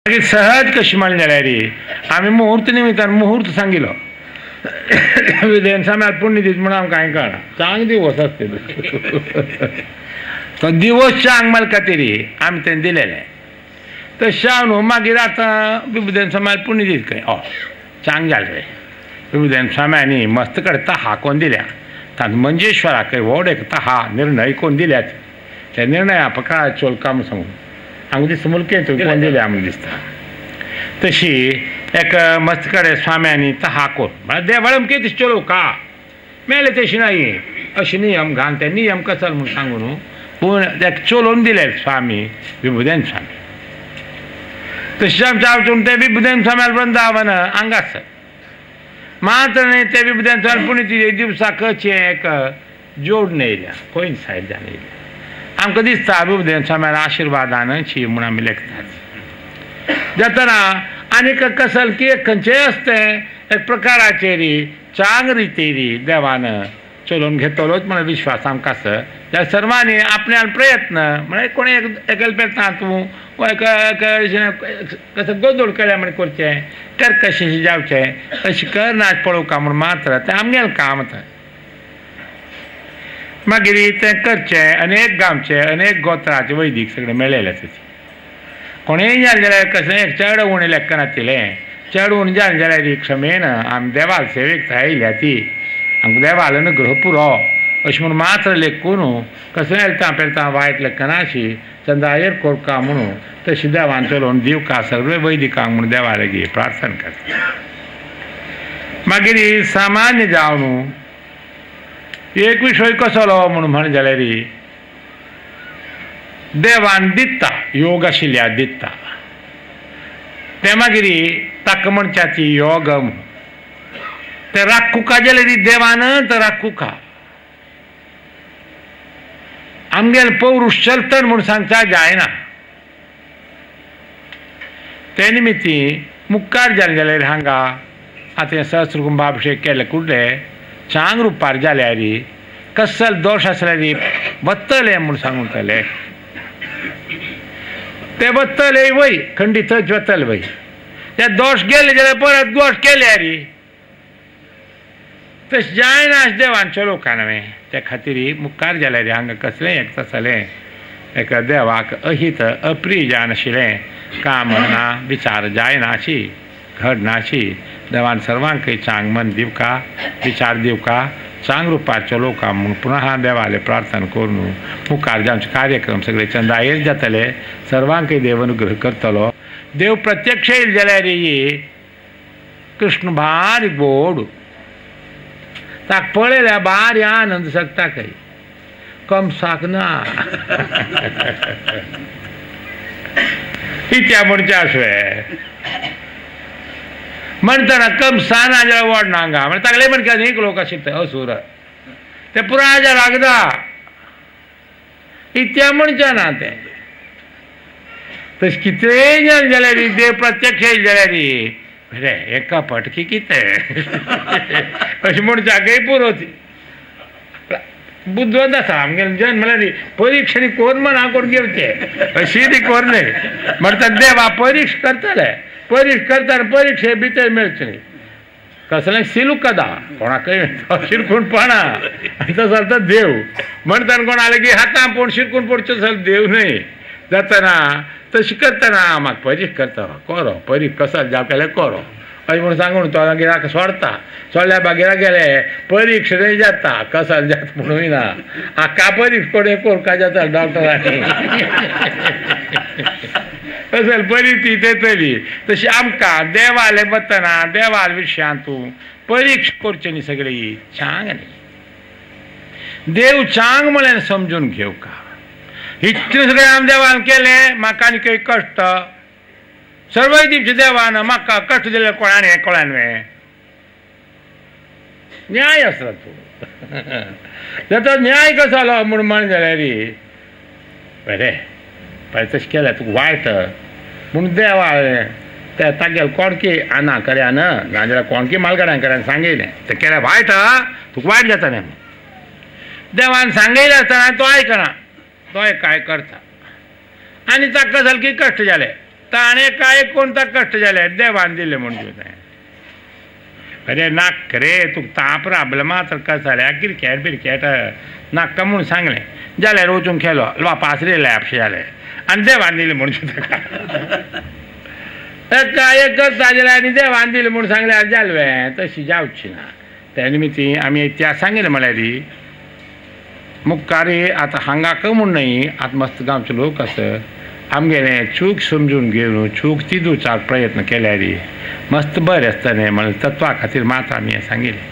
सहज कशी माळी जाल्यार आमी मुहूर्त निमित्तान मुहूर्त सांगिलो विदेन साम्यार पुण्य दीस म्हणून आमकां कांय कळना चांग दिवस आसता तो दिवस चांग माल खातीर आमी तें दिलेलें तशें न्हू मागीर आतां विभुदेन साम्यार पुण्य दीस खंय चांग जालें रे विभुदेन साम्यांनी मस्त कडेन हाकोन दिल्या तांत मंजेश्वराक व्हड एक तहा निर्णय कोण दिल्यात त्या निर्णया प्रकार चोलका म्हूण सांगून हांगा दिसता मुलकें कोण दिल्या म्हूण दिसता तशी एक मस्त कडेन स्वाम्यांनी तहा कोण म्हळ्यार देवाळम कितें चलो का मेले तशी नाही अशें नियम घालन ते नियम कसल म्हूण सांगू न्हू पूण तेका चलोवन दिले स्वामी विभुदेन स्वामी तशें आमच्या वचून ते विभुदेन स्वाम्यार वृंदावन हांगाच मात्र न्ही ते विभुदेन स्वामी पुण्यतिथी दिवसाकच एक जोडून येयल्या कोइन्सायड जावन येयल्या आमकां दिसता विभुदेन स्वाम्यार आशिर्वादानची म्हूण आमी लेखतात जातना आनीक कसल की खंयचेय आसता एक प्रकाराचेर चांग रितीर देवान चलोवन घेतलोच म्हणून विश्वास आमकां आसा त्या सर्वांनी आपल्यान प्रयत्न म्हळ्यार कोणी एकलपेता तूं कसं गोंदळ केल्या म्हण करचें कर्कशीं जावचें अशें करनात पळोवका म्हूण मात्र तें आमगेलें काम थंय मागीर तें करचें अनेक गांवचे अनेक गोत्राचे वैदीक सगळे मेळ्ळेले आसात कोणेय जालें जाल्यार कसलें एक चेडूण लेक्क नासलें चेडूण जालें जाल्यार क्षमेन आमी देवाल सेवेक थायल्या ती आमकां देवाल अनुग्रह पुरो अशें म्हणून मात्र लेखून कसलें हेल्ता पेलता वायट लेक्क नाशी चंद्रायेर कोरका म्हणून तशी देवान चलोवन दिवका सगळे वैदिकांक म्हणून देवा लागीं प्रार्थना करता मागीर सामान्य जावन एक विशय कसलो म्हणून जाल्यार देवान दिता योग आशिल्ल्या दिता ते मागीर ताका मनशाची योग ते राखुका जाल्यार देवान तर राखुका आमगेलें पौरुश चलतन म्हूण सांगता जायना ते निमित्ती मुखार जालें जाल्यार हांगा आतां सहस्रकुंभाभिशेक केले कुडले चांग रुपार जाल्यार कसल दोश आसल्यार वतले म्हूण सांगूंतले ते वतले वय खंडीतच वतले वय ते दोश गेले जाल्यार परत गोश्ट केल्यार तशें जायना अशें देवान चलोवका न्हय त्या खातीर मुखार जाल्यार हांगा कसलें एक तसलें एका देवाक अहित अप्रिय जायनाशिल्लें काम ना विचार जायनाशी घडनाशी देवान सर्वांक चांग मन दिवका विचार दिवका चांग रुपार चलोवका म्हूण पुनः देवाले प्रार्थना करून मुखार जे आमचे कार्यक्रम सगळे चंदायेर जातले सर्वांक देव अनुग्रह करतलो देव प्रत्यक्ष येयले जाल्यार कृष्ण भारी गोड ताका पळयल्यार भारी आनंद सकता खंय कमसाक ना इत्या म्हणचे आसवे म्हणटना कमसा ना जाल्यार व्हड नांगा म्हणजे तागले म्हणटा न्ही लोक आशिल्ले असुर ते पुराय लागदा इत्या म्हणचे ना ते तशें कितेंय जालें जाल्यार देव प्रत्यक्ष येयले जाल्यार रे एका पटकी कितें अशें म्हणच्याकय पुरो बुद्ध आसा आमगेले जन म्हळ्यार परिक्षा कोण म्हणा कोण घेवचें अशी ती कोरले म्हणटा देवा परीक्षा करतले परीक्षा करतना परीक्षे भितर मेळचे न्ही कसलें सिलूक कदा कोणाकय शिरकूणपणा तसो जाता देव म्हणटना कोण आले की हातां पूण शिरकून पडचो जाल्यार देव न्हय जातना तशें करतना म्हाका परीक्षा करता करो परीक्षा कसो जावं केल्यार करो अशें म्हूण सांगून तो गिराक सोडता सोडल्या बागिरा गेले परीक्षा न्हय जाता कसल जाता म्हणूय ना हाका परीक्षा कोणें कोरका जाता डॉक्टरांनी असल परिस्थिती येतली तशी आमकां देवाले वतना देवाल विशयां तूं परीक्षा करची न्ही सगळी चांग न्ही देव चांग म्हळ्यार समजून घेवका इतलें सगळें आमी देवान केलें म्हाका आनी खंय कश्ट सर्वय दिवचे देवान म्हाका कश्ट दिले कोणान हें कळ्ळें न्हय न्याय आसता तूं जाता न्याय कसो जालो म्हूण म्हण जाल्यार बरें पळय तशें केलें तुका वायट म्हूण देवा ते तागेले कोणकी आना कर्यान नाजाल्यार कोणकी मालगाड्यां कर्यान सांगयलें तें केलें वायट तुका वायट जाता न्हय देवान सांगयलें आसतना तो आयकना तो काय करता आनी ताका सारकी कश्ट जाले ताणे काय कोणता कष्ट झाले देवान दिले म्हणून अरे नाक रे तुका ताप राबला मात्र कसं जालें क्रिकेट बिरकेट नाका म्हणून सांगलें जाल्यार वचून खेळलो वापास रेले आपशे जालें आनी देवान दिलें म्हणून ताका एकच जालें आनी देवान दिलें म्हणून सांगल्यार जालें तशी जावची ना त्या निमित्ती आमी इतिहास सांगितले म्हळ्यार मुखारी आतां हांगा म्हूण न्हय आतां मस्त गांवचे लोक आसा आमगेलें चूक समजून घेवन चूक ती दुचाक प्रयत्न केल्यार मस्त बरें आसता न्ही म्हणून तत्वा खातीर मात आमी हें सांगिल्लें